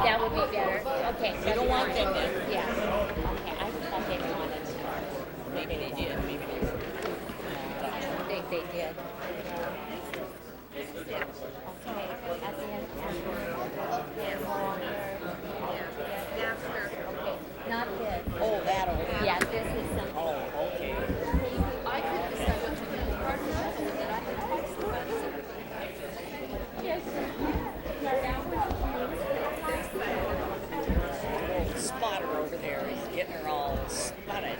That would be better. Okay. You don't want them then? Yeah. Okay, I thought they wanted to. Maybe they did. Maybe they did. I don't think they did. Okay, at the end. Okay, not this. Oh, that over there. Yeah, this is something. Oh, okay. I could decide what to do. Part of that is that I had text the website. Yes. Little spotter over there is getting her all spotted.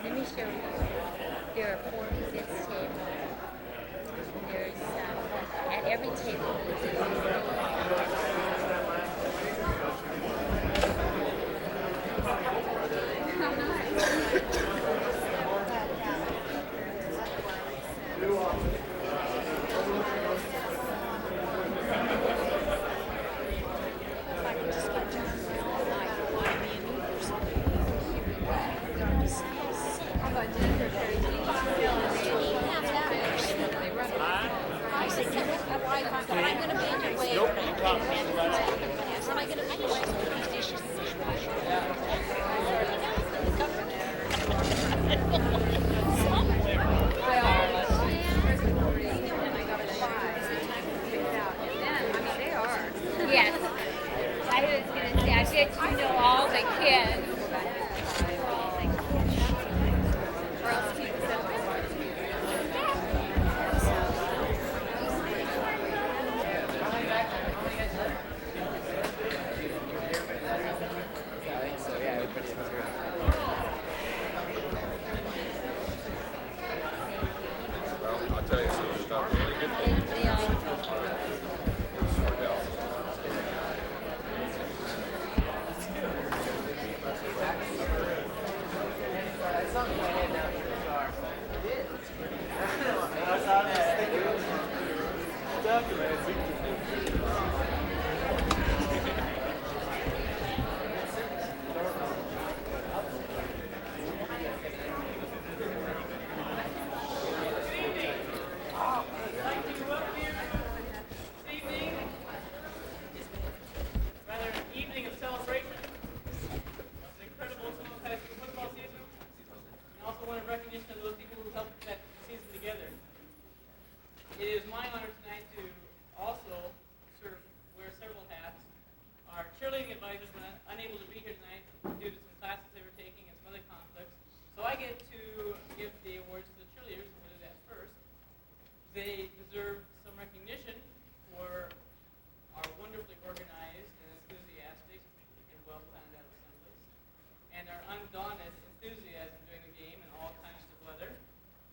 Let me show you. There are 4 at this table. There's at every table. Yes. I was going to say, I bet you know all the kids. I'll tell you some stuff really good things. Recognition of those people who helped put that season together. It is my honor tonight to also wear several hats. Our cheerleading advisors were unable to be here tonight due to some classes they were taking and some other conflicts. So I get to give the awards to the cheerleaders, and we'll do that first. They deserve some recognition for our wonderfully organized and enthusiastic and well-planned out assemblies, and our undaunted enthusiasm during the game in all kinds of weather.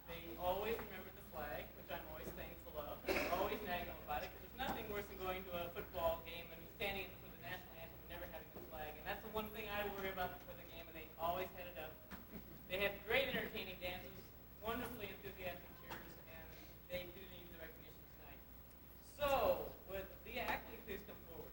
They always remembered the flag, which I'm always thankful of. Always nagging them about it, because there's nothing worse than going to a football game and standing for the national anthem and never having the flag. And that's the one thing I worry about before the game, and they always had it up. They had great entertaining dances, wonderfully enthusiastic cheers, and they do need the recognition tonight. So, would Leah Ackley please come forward?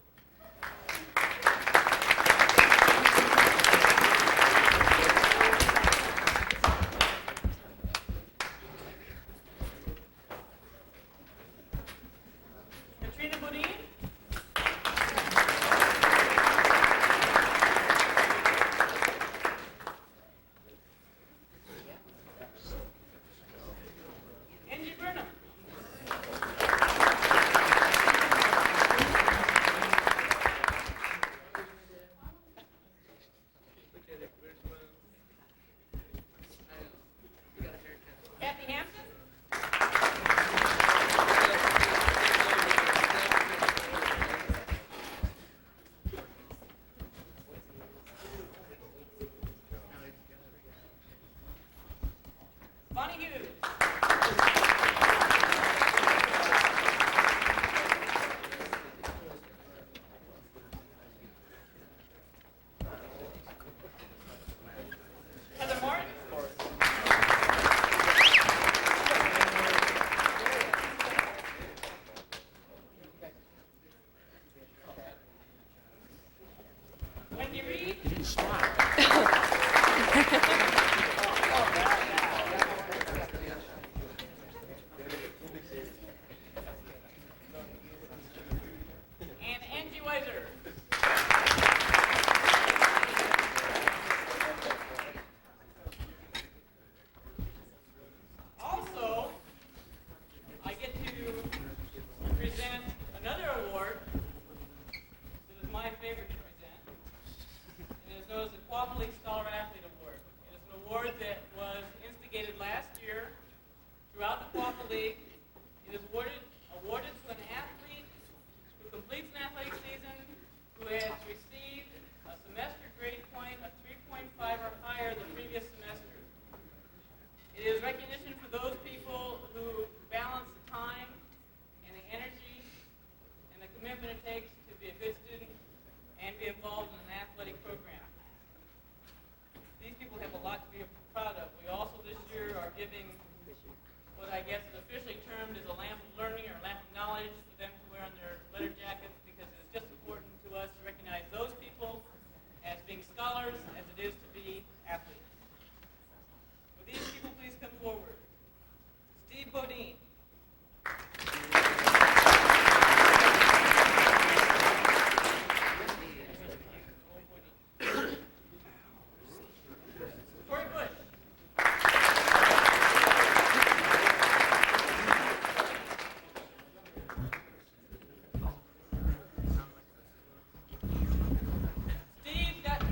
Katrina Bodine? Angie Burnham? Kathy Hampton? Bonnie Hughes? Heather Martin? Aquappa League. It is awarded to an athlete who completes an athletic season who has received a semester grade point of 3.5 or higher the previous semester. It is recognition for those people who balance the time and the energy and the commitment it takes to be a good student and be involved in an athletic program. These people have a lot to be proud of. We also this year are giving what I guess is officially termed as a lamp of learning or lamp of knowledge for them to wear on their letter jackets, because it's just important to us to recognize those people as being scholars as it is to be athletes. Will these people please come forward? Steve Bodine. Corey Bush. Steve Dutton.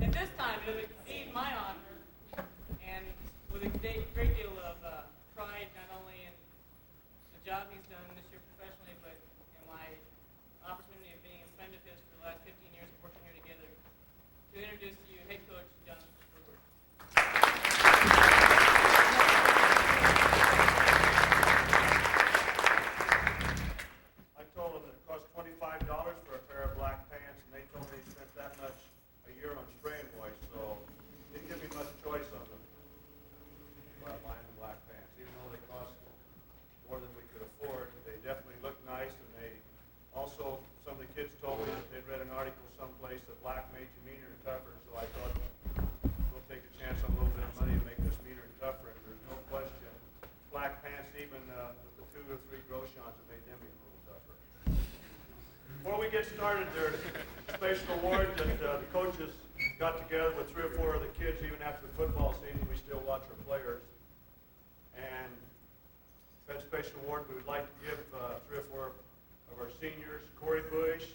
At this time, it is indeed my honor, and with a great deal of pride, not only in the job he's done this year professionally, but in my opportunity of being a friend of his for the last 15 years of working here together, to introduce to you head coach John Woodward. I told them that it cost $25 for a pair of black pants, and they told me they spent that much a year on spray and wash, so didn't give me much choice on them. But buying the black pants, even though they cost more than we could afford, they definitely look nice, and they also, some of the kids told me that they'd read an article someplace that black made you meaner and tougher, so I thought we'll take a chance on a little bit of money and make us meaner and tougher, and there's no question, black pants, even with the 2 or 3 Groshans, it made them even a little tougher. Before we get started, there's a special award that the coaches got together with 3 or 4 of the kids. Even after the football season, we still watch our players. And that special award we would like to give 3 or 4 of our seniors: Corey Bush,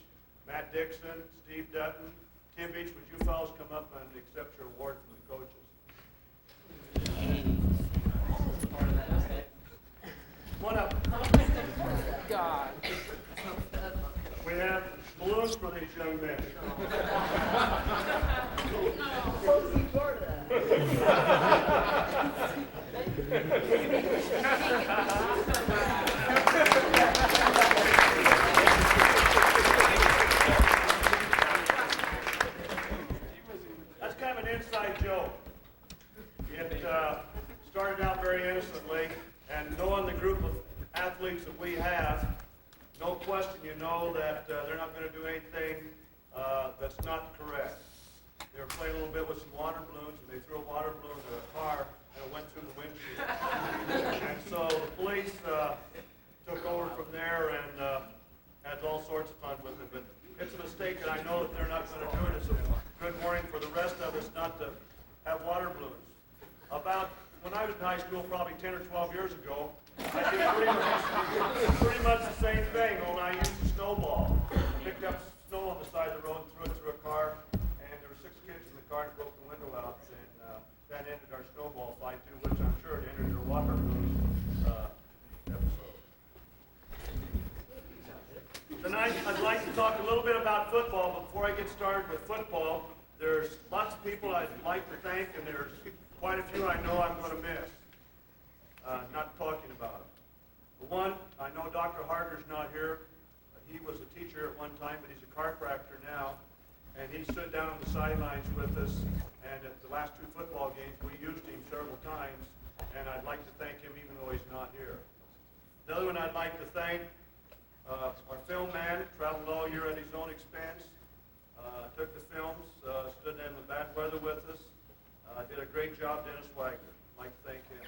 Matt Dixon, Steve Dutton. Tim Beach, would you fellows come up and accept your award from the coaches? Come on up. God. We have balloons for these young men. That's kind of an inside joke. It started out very innocently, and knowing the group of athletes that we have, no question you know that they're not going to do anything that's not correct. They were playing a little bit with some water balloons, and they threw a water balloon in a car, and it went through the windshield. And so the police took over from there and had all sorts of fun with it. But it's a mistake, and I know that they're not going to do it. It's a good warning for the rest of us not to have water balloons. About when I was in high school, probably 10 or 12 years ago, I did pretty much the same thing, only I used a snowball. I picked up snow on the side of the road, threw it through a car, and there were 6 kids in the car and broke the window out, and that ended our snowball fight too, which I'm sure it ended your water balloon episode. Tonight, I'd like to talk a little bit about football, but before I get started with football, there's lots of people I'd like to thank, and there's quite a few I know I'm going to miss. Not talking about it. For one, I know Dr. Harder's not here. He was a teacher at one time, but he's a chiropractor now. And he stood down on the sidelines with us. And at the last 2 football games, we used him several times. And I'd like to thank him even though he's not here. The other one I'd like to thank, our film man, traveled all year at his own expense. Took the films, stood in the bad weather with us. Did a great job, Dennis Wagner. I'd like to thank him.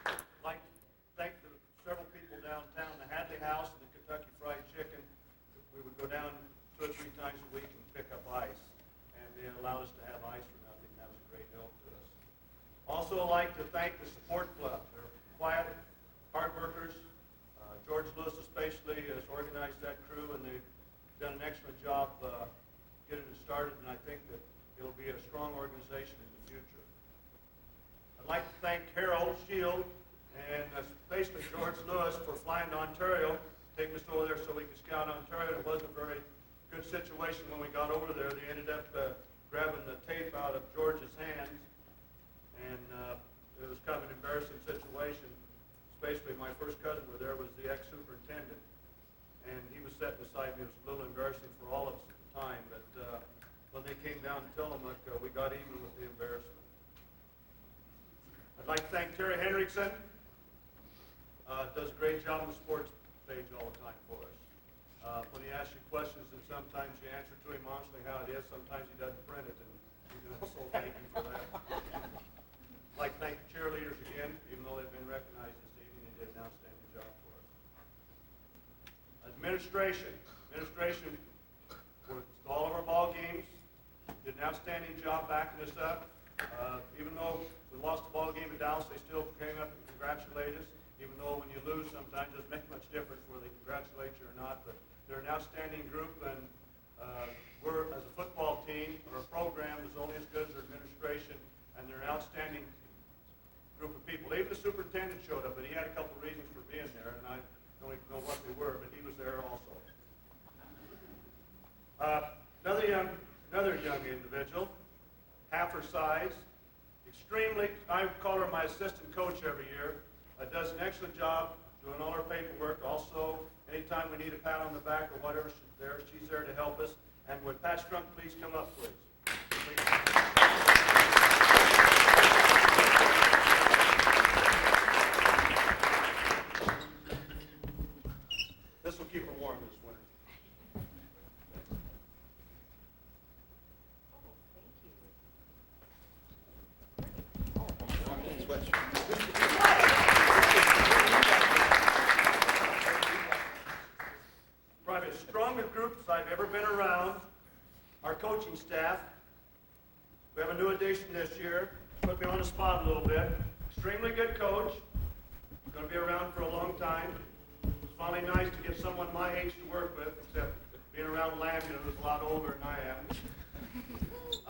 I'd like to thank the several people downtown, the Hadley House and the Kentucky Fried Chicken. We would go down 2 or 3 times a week and pick up ice, and they allowed us to have ice for nothing. That was a great help to us. Also, I'd like to thank the support club. They're quiet, hard workers. George Lewis especially has organized that crew, and they've done an excellent job getting it started, and I think that it'll be a strong organization in the future. I'd like to thank Harold, Schild, and especially George Lewis for flying to Ontario, taking us over there so we could scout Ontario. It wasn't a very good situation when we got over there. They ended up grabbing the tape out of George's hands, and it was kind of an embarrassing situation. Especially my first cousin there was the ex-superintendent, and he was sitting beside me. It was a little embarrassing for all of us at the time, but when they came down to Tillamook, we got even with the embarrassment. I'd like to thank Terry Henriksen. Does a great job on the sports page all the time for us. When he asks you questions, and sometimes you answer to him honestly how it is, sometimes he doesn't print it, and we also thank you for that. I'd like to thank the cheerleaders again, even though they've been recognized this evening. They did an outstanding job for us. Administration worked all of our ball games, did an outstanding job backing us up. Even though we lost the ball game in Dallas, they still came up and congratulated us. Even though when you lose, sometimes it doesn't make much difference whether they congratulate you or not. But They're an outstanding group, and we're, as a football team, our program is only as good as their administration, and they're an outstanding group of people. Even the superintendent showed up, but he had a couple of reasons for being there, and I don't even know what they were, but he was there also. Another young individual, half her size, extremely, I call her my assistant coach every year, does an excellent job doing all our paperwork. Also, anytime we need a pat on the back or whatever, she's there to help us. And would Pat Strunk please come up, please? This will keep her warm this winter. Probably the strongest groups I've ever been around. Our coaching staff. We have a new addition this year. Put me on the spot a little bit. Extremely good coach. Going to be around for a long time. It's finally nice to get someone my age to work with, except being around Lamb, who's a lot older than I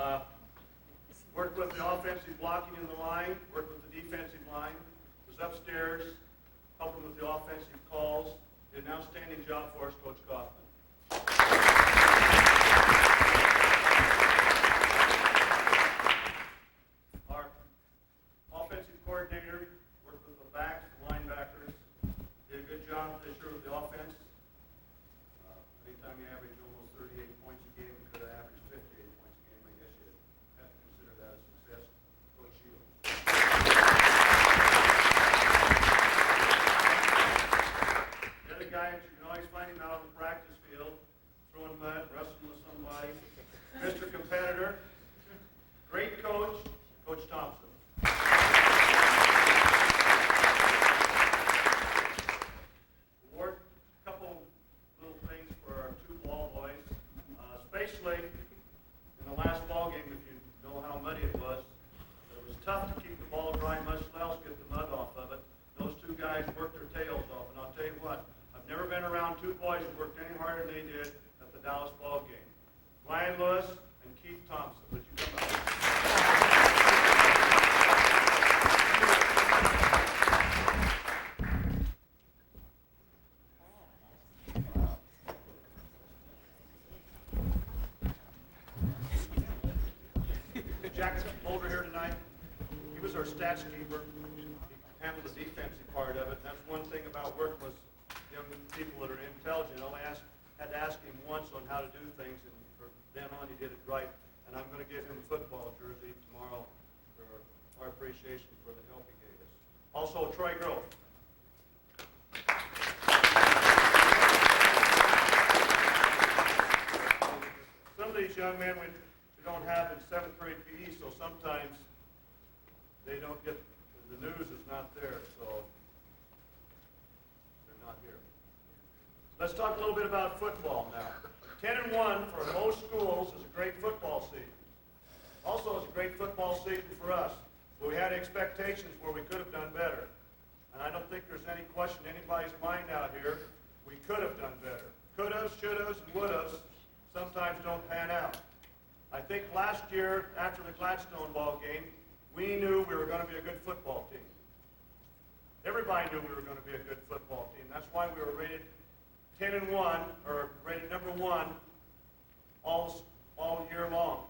am. Worked with the offensive blocking in the line, worked with the defensive line, was upstairs, helping with the offensive calls. Did an outstanding job for us, Coach Coffman. Our offensive coordinator worked with the backs, the linebackers, did a good job this year with the offense. Anytime you average almost 38 points a game, you could have averaged 58 points a game. I guess you have to consider that a success. Coach Schild. The other guy, you can always find him out on the practice field, throwing mud, wrestling with somebody. Mr. Competitor, great coach, Coach Thompson. Award a couple little things for our two ball boys, especially in the last ball game. If you know how muddy it was tough to keep the ball dry, much less get the mud off of it. Those two guys worked their tails off, and I'll tell you what, I've never been around two boys who worked any harder than they did at the Dallas ball game. Ryan Lewis and Keith Thompson. Would you come up? Jackson Mulder here tonight. He was our stats keeper. He handled the defensive part of it. And that's one thing about working with young people that are intelligent. I only had to ask him once on how to do things, and from then on he did it right. And I'm going to give him a football jersey tomorrow for our appreciation for the help he gave us. Also, Troy Grove. Some of these young men we don't have in 7th grade PE, so sometimes they don't get, the news is not there, so they're not here. Let's talk a little bit about football now. 10-1 for most schools is a great football season. Also, it's a great football season for us, but we had expectations where we could have done better. And I don't think there's any question in anybody's mind out here, we could have done better. Could-haves, should-haves, and would-haves sometimes don't pan out. I think last year, after the Gladstone ball game, we knew we were going to be a good football team. Everybody knew we were going to be a good football team. That's why we were rated 10-1, or rated number 1 all year long.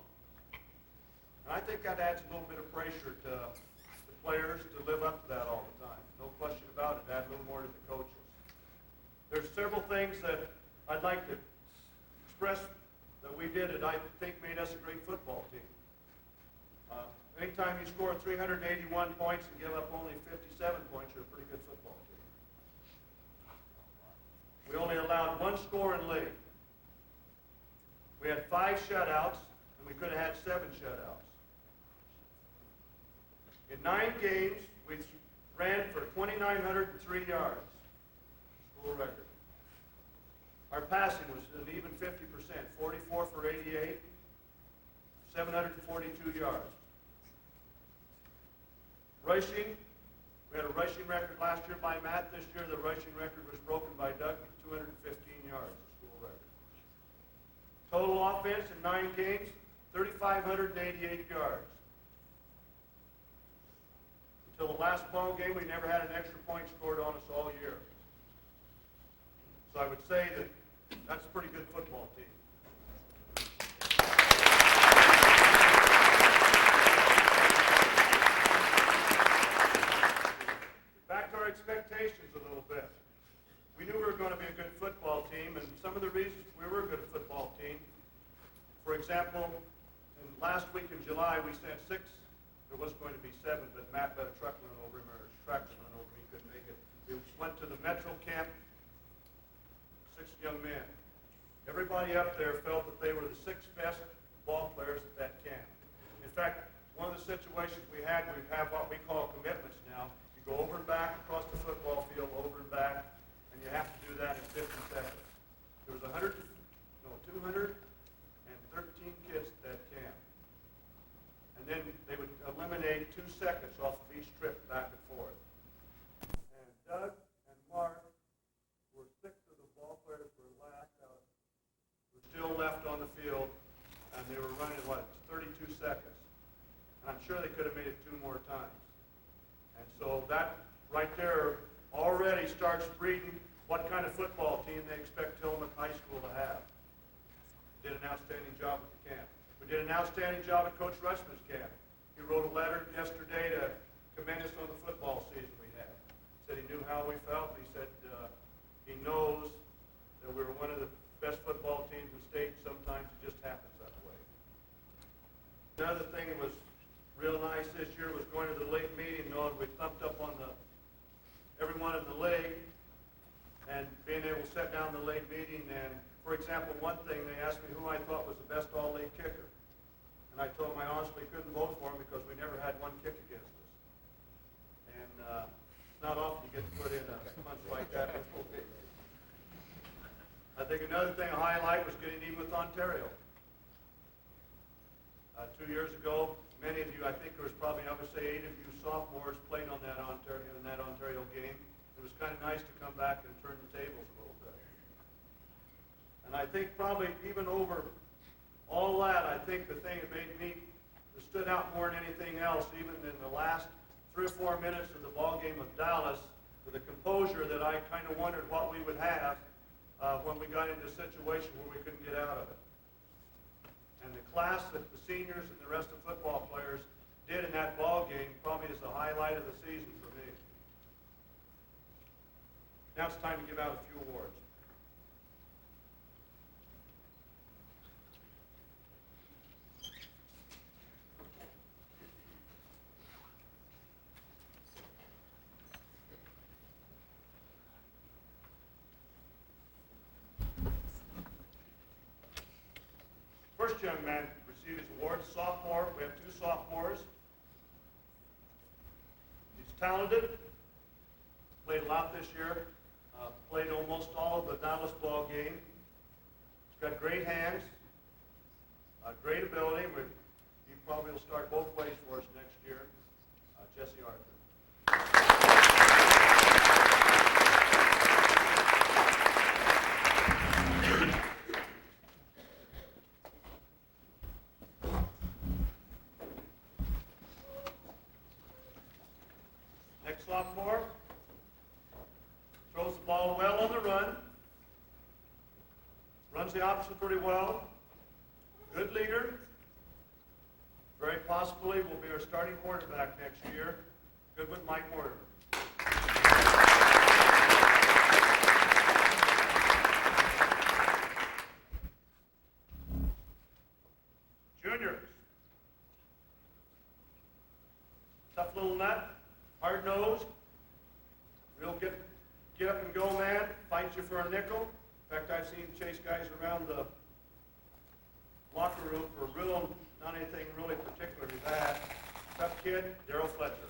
And I think that adds a little bit of pressure to the players to live up to that all the time. No question about it. Add a little more to the coaches. There's several things that I'd like to express that we did that I think made us a great football team. Anytime you score 381 points and give up only 57 points, you're a pretty good football team. We only allowed 1 score in league. We had 5 shutouts, and we could have had 7 shutouts. In 9 games, we ran for 2,903 yards, school record. Our passing was an even 50%, 44 for 88, 742 yards. Rushing, we had a rushing record last year by Matt. This year, the rushing record was broken by Doug with 215 yards, the school record. offense in 9 games, 3,588 yards. Until the last ball game, we never had an extra point scored on us all year. So I would say that that's a pretty good football team. Back to our expectations a little bit. We knew we were going to be a good football team, and some of the reasons we were a good football team, for example, last week in July, we sent 6. There was going to be 7, but Matt let a truck run over him, or a tractor run over him. He couldn't make it. We went to the Metro camp, 6 young men. Everybody up there felt that they were the 6 best ball players at that camp. In fact, one of the situations we have what we call commitments now. You go over and back across the football field, over and back, and you have to do that in 50 seconds. There was 213 kids at that camp. And then they would eliminate 2 seconds off of each trip back and forth. And Doug and Mark were 6 of the ball players were still left on the field, and they were running, 32 seconds. And I'm sure they could have made it 2 more times. And so that right there already starts breeding what kind of football team they expect Tillamook High School to have. Did an outstanding job at the camp. We did an outstanding job at Coach Rushman's camp. He wrote a letter yesterday to commend us on the football season we had. Said he knew how we felt. He said he knows that we were one of the best football teams in the state. Sometimes it just happens that way. Another thing that was real nice this year was going to the league meeting, knowing we thumped up on everyone in the league, and being able to sit down in the league meeting. And for example, one thing, they asked me who I thought was the best all-league kicker. And I told them I honestly couldn't vote for him because we never had one kick against us. And it's not often you get to put in a punch like that. I think another thing to highlight was getting even with Ontario. 2 years ago, many of you, I think there was probably, I would say 8 of you sophomores played in that Ontario game. It was kind of nice to come back and turn the tables a little bit. And I think probably even over all that, I think the thing that stood out more than anything else, even in the last 3 or 4 minutes of the ball game with Dallas, with the composure that I kind of wondered what we would have when we got into a situation where we couldn't get out of it. And the class that the seniors and the rest of the football players did in that ball game probably is the highlight of the season for me. Now it's time to give out a few awards. First young man received his award, sophomore. We have 2 sophomores. He's talented, played a lot this year, played almost all of the Dallas ball game. He's got great hands, great ability. He probably will start both ways for us next year. Jesse Arthur. Next sophomore throws the ball well on the run, runs the option pretty well, good leader, very possibly will be our starting quarterback next year. Good with Mike Mortimer. Juniors. Tough little nut, hard-nosed, real get up and go man, fights you for a nickel. In fact, I've seen chase guys around the locker room for not anything really particularly bad. Tough kid, Daryl Fletcher.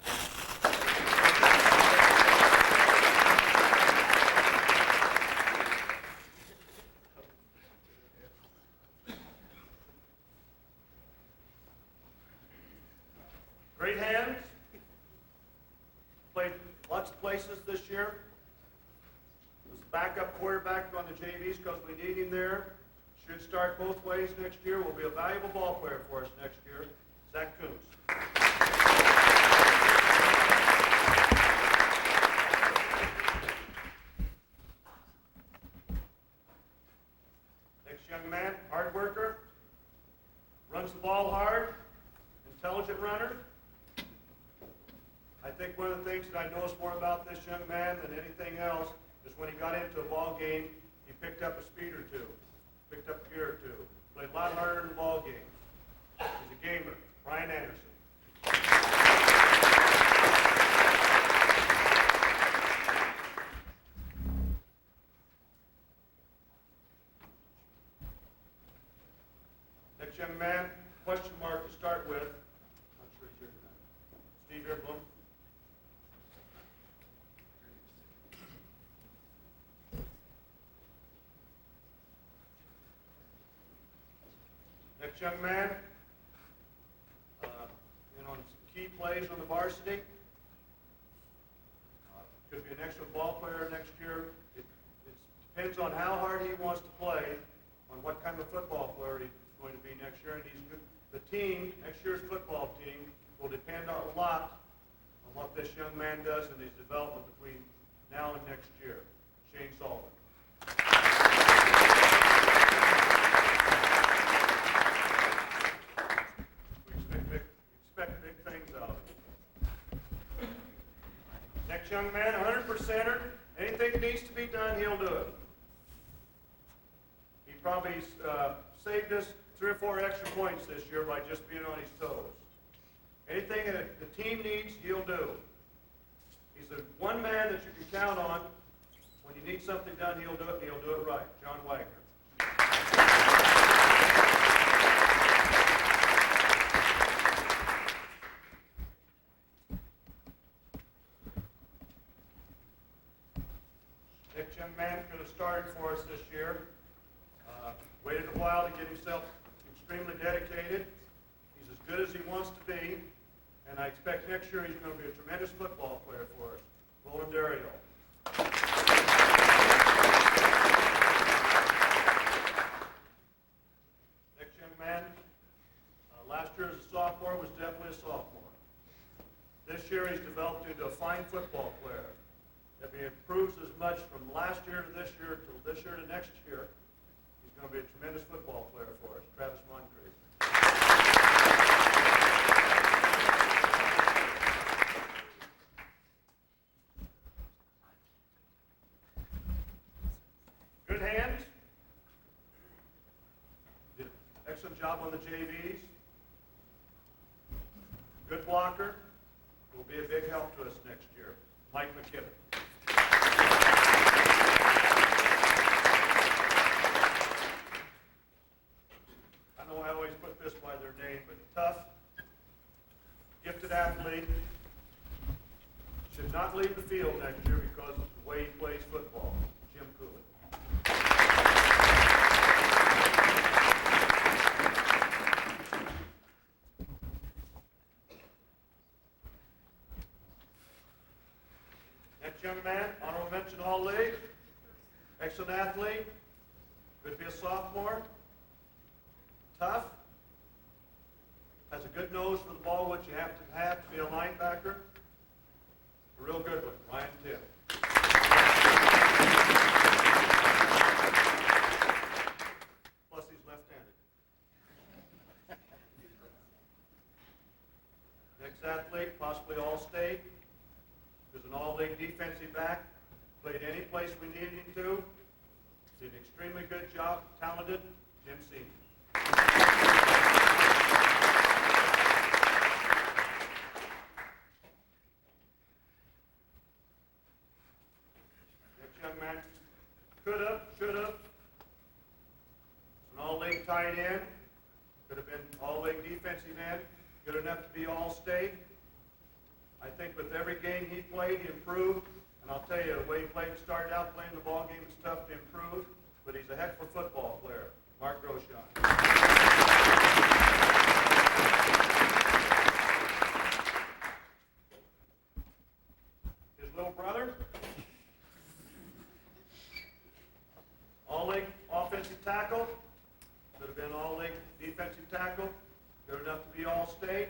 Great hands. Played lots of places this year. Was backup quarterback on the JVs because we need him there. should start both ways next year, will be a valuable ball player for us next year, Zach Coons. Next young man, hard worker, runs the ball hard, intelligent runner. I think one of the things that I noticed more about this young man than anything else is when he got into a ball game, he picked up a speed or two, picked up a gear or two, played a lot harder in the ball game. He's a gamer, Brian Anderson. Next young man, question mark to start with. Not sure he's here tonight. Steve Earblom. Next young man, some key plays on the varsity. Could be an excellent ball player next year. It depends on how hard he wants to play, on what kind of football player he's going to be next year. And the team, next year's football team, will depend a lot on what this young man does in his development between now and next year. Shane Sullivan. Expect big things out of him. Next young man, 100%er. Anything that needs to be done, he'll do it. He probably saved us 3 or 4 extra points this year by just being on his toes. Anything that the team needs, he'll do. He's the one man that you can count on. When you need something done, he'll do it, and he'll do it right. John Wagner. Next young man could have started for us this year. Waited a while to get himself extremely dedicated. He's as good as he wants to be, and I expect next year he's going to be a tremendous football player for us. Roland Dario. Next young man, last year as a sophomore was definitely a sophomore. This year he's developed into a fine football player. If he improves as much from last year to this year to this year to next year, he's going to be a tremendous football player for us. Travis Moncrief. Good hands. Did an excellent job on the JVs. Good blocker. Will be a big help to us next year. Mike McKibben. I know I always put this by their name, but tough, gifted athlete, should not leave the field next year because of the way he plays football. Jim Cooley. Next young man, honorable mention All-League, excellent athlete, could be a sophomore. Tough, has a good nose for the ball, which you have to be a linebacker. A real good one, Ryan Tim. Plus he's left-handed. Next athlete, possibly All-State, is an All-League defensive back. Played any place we needed him to. Did an extremely good job, talented, Jim Senior. Next young man, should have. An All-League tight end. Could have been All-League defensive end. Good enough to be All-State. I think with every game he played, he improved. And I'll tell you, the way he started out playing the ball game is tough to improve, but he's a heck of a football player. Mark Groshon. His little brother, All-League offensive tackle, All-League defensive tackle, good enough to be All-State.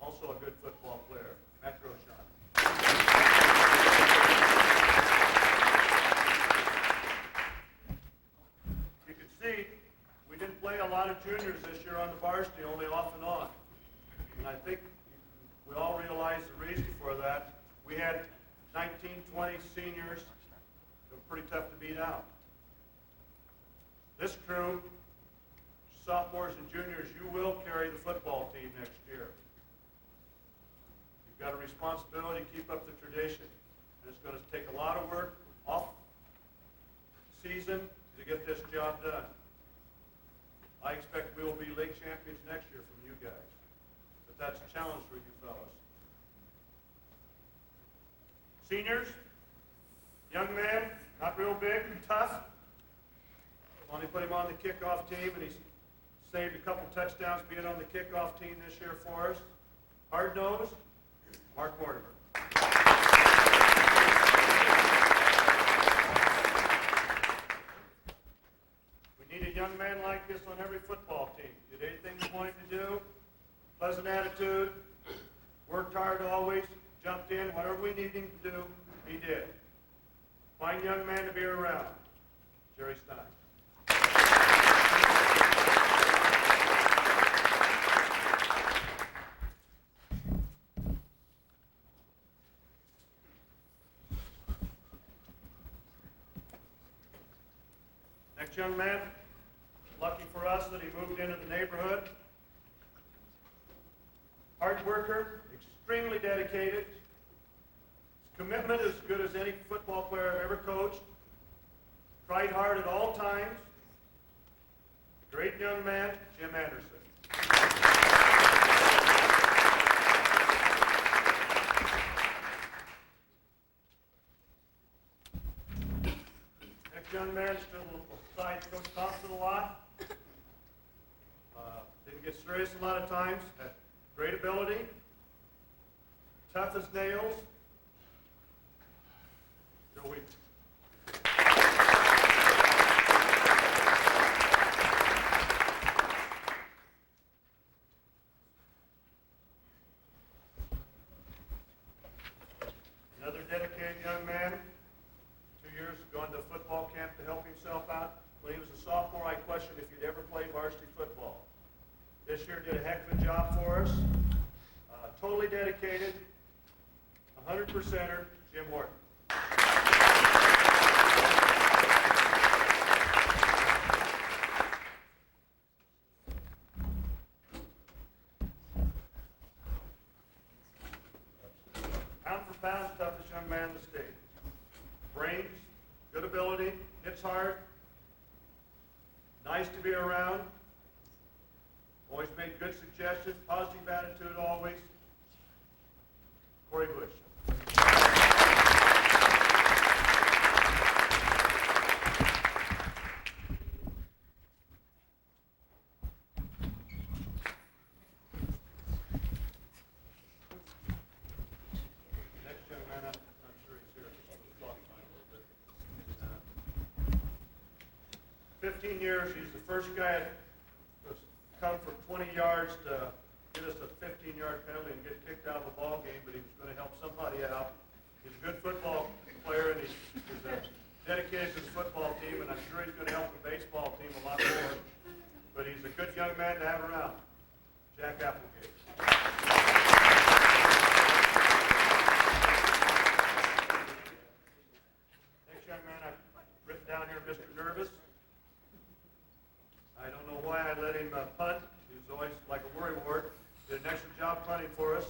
Also a good football player. Metro Sean. You can see we didn't play a lot of juniors this year on the varsity, only off and on. And I think we all realize the reason for that. We had 19, 20 seniors that were pretty tough to beat out. This crew, sophomores and juniors, you will carry the football team next year. You've got a responsibility to keep up the tradition. And it's going to take a lot of work off season to get this job done. I expect we will be league champions next year from you guys. But that's a challenge for you fellas. Seniors, young man, not real big, tough. Only put him on the kickoff team, and he's saved a couple touchdowns being on the kickoff team this year for us. Hard-nosed, Mark Mortimer. We need a young man like this on every football team. Did anything he wanted to do, pleasant attitude, worked hard always, jumped in, whatever we needed him to do, he did. Fine young man to be around. Jerry Stein. Next young man, lucky for us that he moved into the neighborhood. Hard worker, extremely dedicated. His commitment is as good as any football player I've ever coached. Tried hard at all times. Great young man, Jim Anderson. Next young man still besides Coach Thompson a lot. Didn't get serious a lot of times. Had great ability. Tough as nails. Joe Weaver. Another dedicated young man. 2 years gone to football camp to help himself out. When he was a sophomore, I questioned if he'd ever play varsity football. This year did a heck of a job for us. Totally dedicated, 100%er, Jim Horton. Pound for pound, toughest young man in the state. Brains, good ability, hits hard, nice to be around, always made good suggestions, positive attitude always. Corey Bush. Next young man, I'm sure he's here. 15 years, he's the first guy to come from 20 yards to get us a 15-yard penalty and get kicked out of a ball game, but he was going to help somebody out. He's a good football player, and he's dedicated to the football team, and I'm sure he's going to help the baseball team a lot more. But he's a good young man to have around. Jack Applegate. Next young man I've written down here, Mr. Nervous. I don't know why I let him punt. He was always like a worrywart. Did an excellent job punting for us.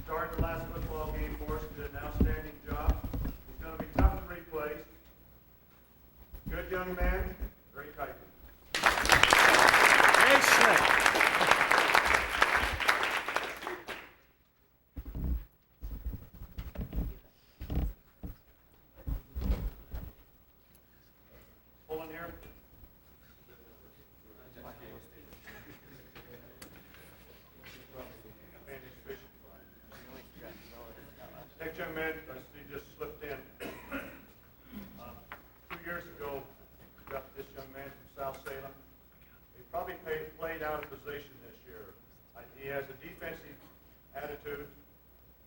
Started the last football game for us. Did an outstanding job. He's going to be tough to replace. Good young man. Very tight. Pull in here. Next young man, I see just slipped in. 2 years ago, We've got this young man from South Salem. He probably played out of position this year. He has a defensive attitude.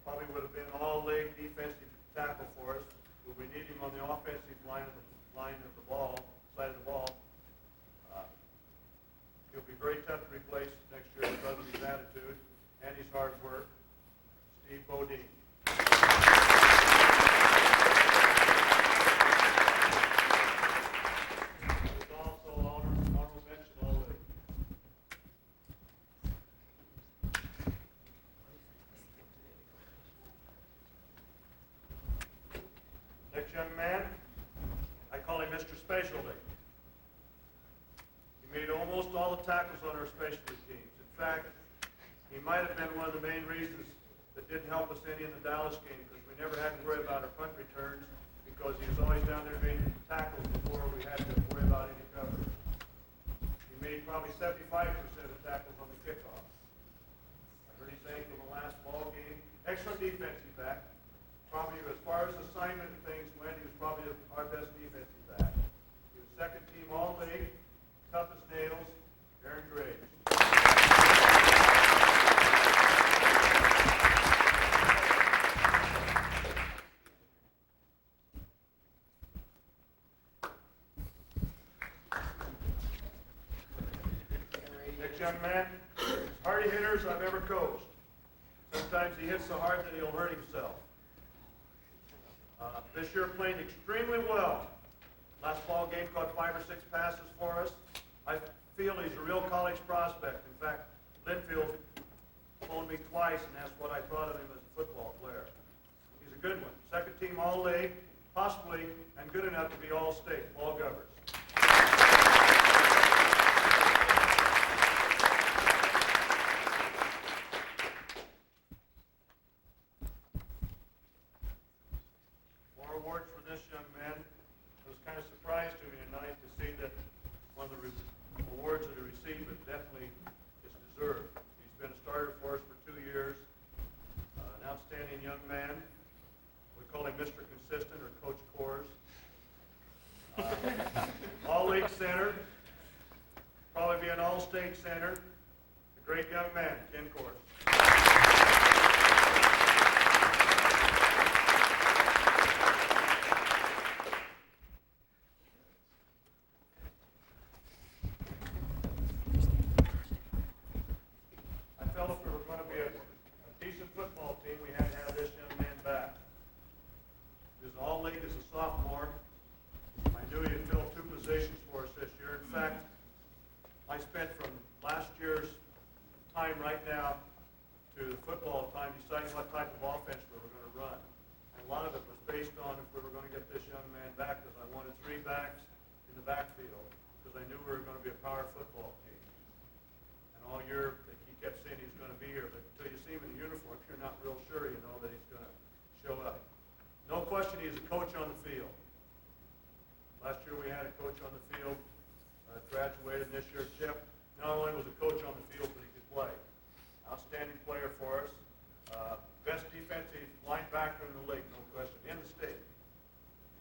Probably would have been an all-league defensive tackle for us, but we need him on the offensive side of the ball. He'll be very tough to replace next year because of his attitude and his hard work. Steve Bodine. He's also honorable mention all-league. Next young man, I call him Mr. Specialty. He made almost all the tackles on our specialty teams. In fact, he might have been one of the main reasons that didn't help us any in the Dallas game, because we never had to worry about our punt returns, because he was always down there making tackles before we had to worry about any coverage. He made probably 75% of tackles on the kickoff. I heard his ankle in the last ball game. Excellent defensive back. Probably as far as assignment and things went, he was probably our best defensive back. He was second team all-league, tough as nails, Aaron Graves. Next young man, hardy hitters I've ever coached. Sometimes he hits so hard that he'll hurt himself. This year played extremely well. Last ball game caught 5 or 6 passes for us. I feel he's a real college prospect. In fact, Linfield phoned me twice and asked what I thought of him as a football player. He's a good one. Second team all-league, possibly, and good enough to be all-state. Paul Govers. Awards for this young man. It was kind of surprised to me tonight to see that one of the awards that he received, but definitely is deserved. He's been a starter for us for 2 years. An outstanding young man. We call him Mr. Consistent or Coach Coors. All-league center. Probably be an all-state center. A great young man, Ken Coors.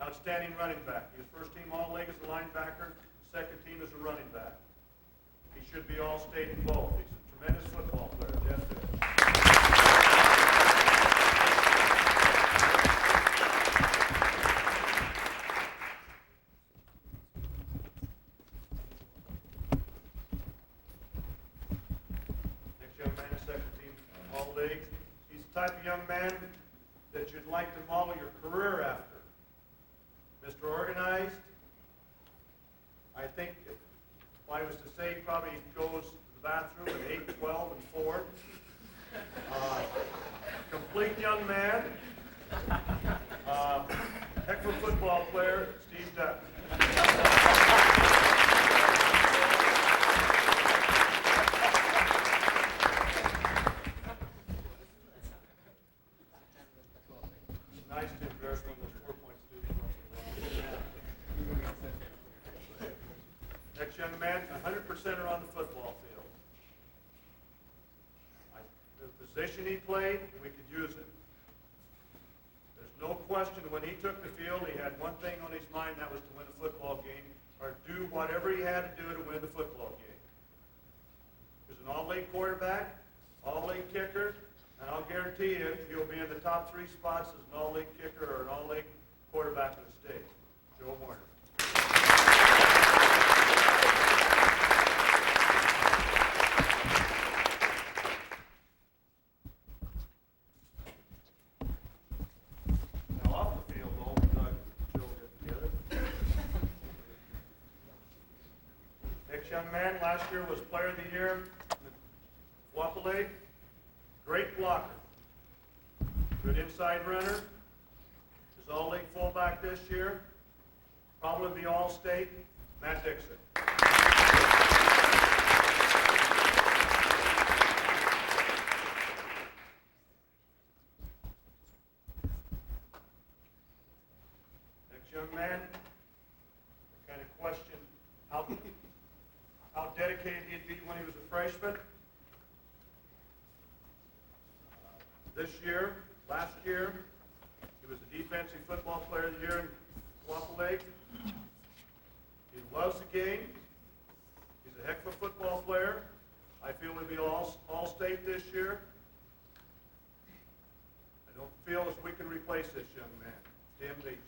Outstanding running back. He was first team all-league as a linebacker, second team as a running back. He should be all-state in both. He's a tremendous football player. Jeff Fish. Next young man is second team all-league. He's the type of young man that you'd like to model your career after. Mr. Organized, I think if I was to say, probably goes to the bathroom at 8, 12, and 4. Complete young man. Heck of a football player, Steve Duck. Nice to embarrass one of those 4-point students. Next young man, 100% are on the football field. The position he played, we could use it. There's no question when he took the field, he had one thing on his mind, that was to win a football game or do whatever he had to do to win the football game. He was an all-league quarterback, all-league kicker, and I'll guarantee you he'll be in the top 3 spots as an all-league kicker or an all-league quarterback in the state. Joe Warner. Now off the field, though, Doug and Joe get together. Next young man last year was Player of the Year in Wapelake. Great blocker. Good inside runner. Is all-league fullback this year. Probably be all-state. Matt Dixon. Next young man, kind of question how dedicated he'd be when he was a freshman. Last year, he was the Defensive Football Player of the Year in Wapelake. He loves the game. He's a heck of a football player. I feel he'll be all-state this year. I don't feel as we can replace this young man, Tim Beach.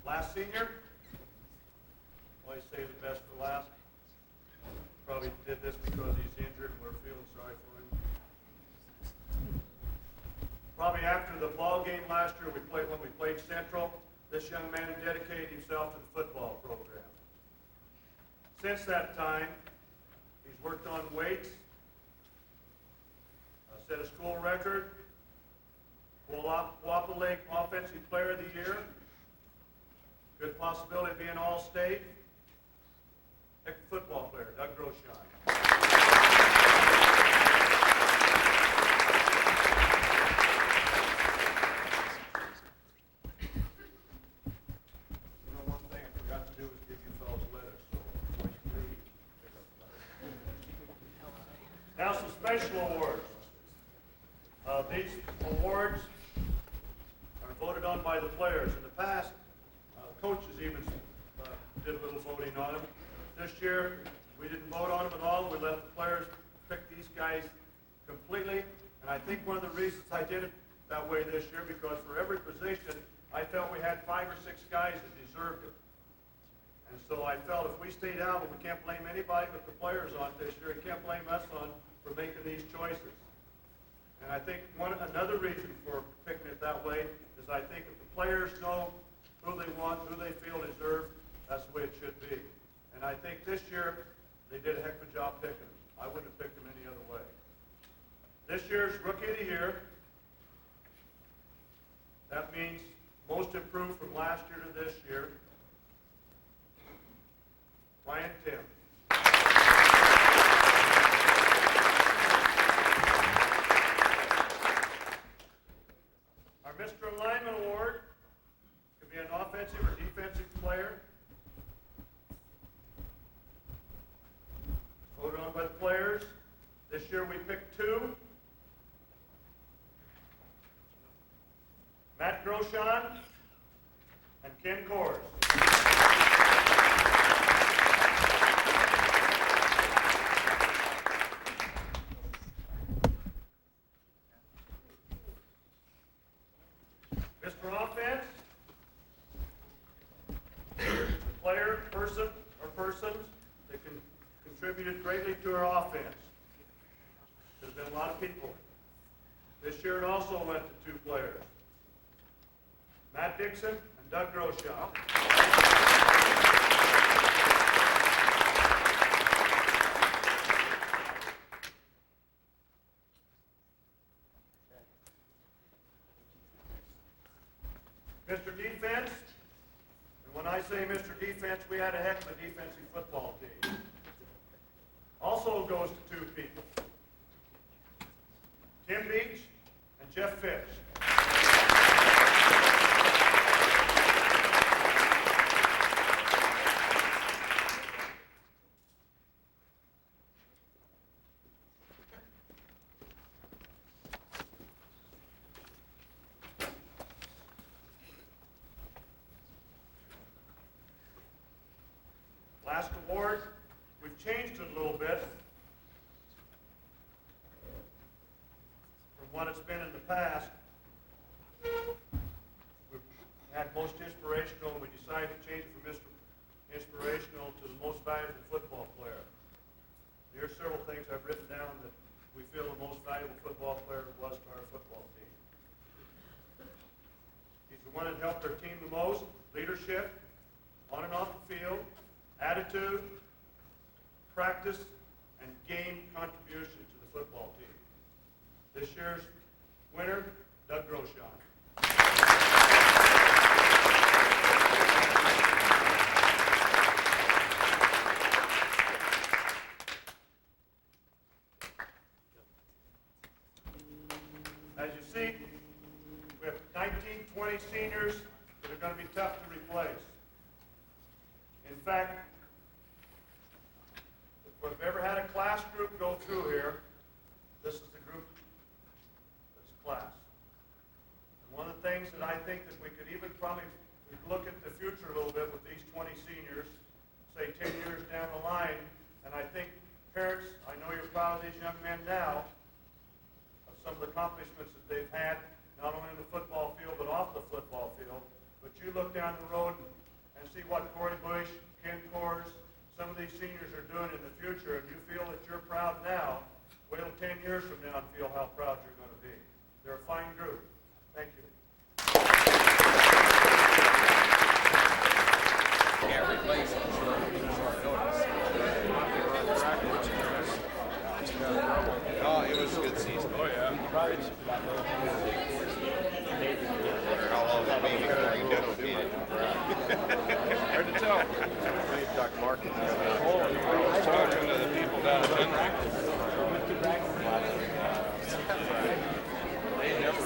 Last senior, always save the best for last. Probably did this because he's injured and we're feeling sorry for him. Probably after the ball game last year when we played Central, this young man dedicated himself to the football program. Since that time, he's worked on weights, set a school record, Wapelake Offensive Player of the Year. Good possibility of being all-state. Heck of a football player, Doug Groshine. You know, one thing I forgot to do was give you fellas letters, so when you leave, pick up the letters. Now some special awards. These awards are voted on by the players. In the past, coaches even did a little voting on them. This year, we didn't vote on them at all. We let the players pick these guys completely. And I think one of the reasons I did it that way this year, because for every position, I felt we had 5 or 6 guys that deserved it. And so I felt if we stayed out, we can't blame anybody but the players on this year. You can't blame us for making these choices. And I think another reason for picking it that way is I think if the players know who they want, who they feel deserve, that's the way it should be. And I think this year, they did a heck of a job picking them. I wouldn't have picked them any other way. This year's Rookie of the Year, that means most improved from last year to this year, Ryan Tim. Our Mr. Alignment Award could be an offensive or defensive player. Voted on by the players. This year we picked 2. Matt Groshine and Ken Kors. Mr. Offense, the player, person, or persons that contributed greatly to our offense. There's been a lot of people. This year it also went to 2 players. Matt Dixon and Doug Groshine. Mr. Defense, and when I say Mr. Defense, we had a heck of a defensive football team. Also goes to 2 people. Tim Beach and Jeff Fish. Last award, we've changed it a little bit from what it's been in the past. We've had most inspirational, and we decided to change it from Mr. Inspirational to the most valuable football player. Here's several things I've written down that we feel the most valuable football player was to our football team. He's the one that helped our team the most: leadership, on and off the field, attitude, practice, and game contribution to the football team. This year's winner, Doug Groshon. As you see, we have 19, 20 seniors that are going to be tough to replace. In fact, if we've ever had a class group go through here, this is the group that's class. And one of the things that I think that we could even probably look at the future a little bit with these 20 seniors, say 10 years down the line, and I think parents, I know you're proud of these young men now, of some of the accomplishments that they've had, not only in the football field, but off the football field. But you look down the road and see what Corey Bush, Ken Kors, some of these seniors are doing in the future, and you feel that you're proud now, wait till 10 years from now and feel how proud you're going to be. They're a fine group. Thank you. Can't replace it. Short notice. Oh, it was a good season. Oh, yeah. How long will it be before you get defeated? Hard to tell. Dr. Mark. I was talking to the people down in Denver. They never.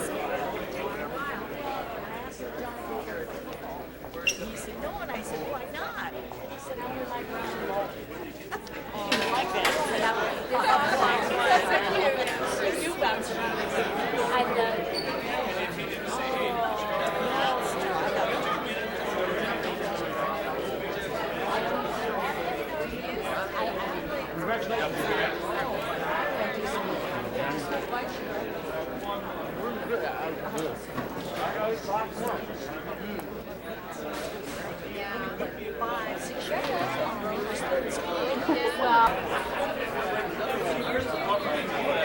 He said, no, and I said, why not? He said, I don't like round. Oh, I like that. I said, That's so cute. I do bounce around. I love it. Well,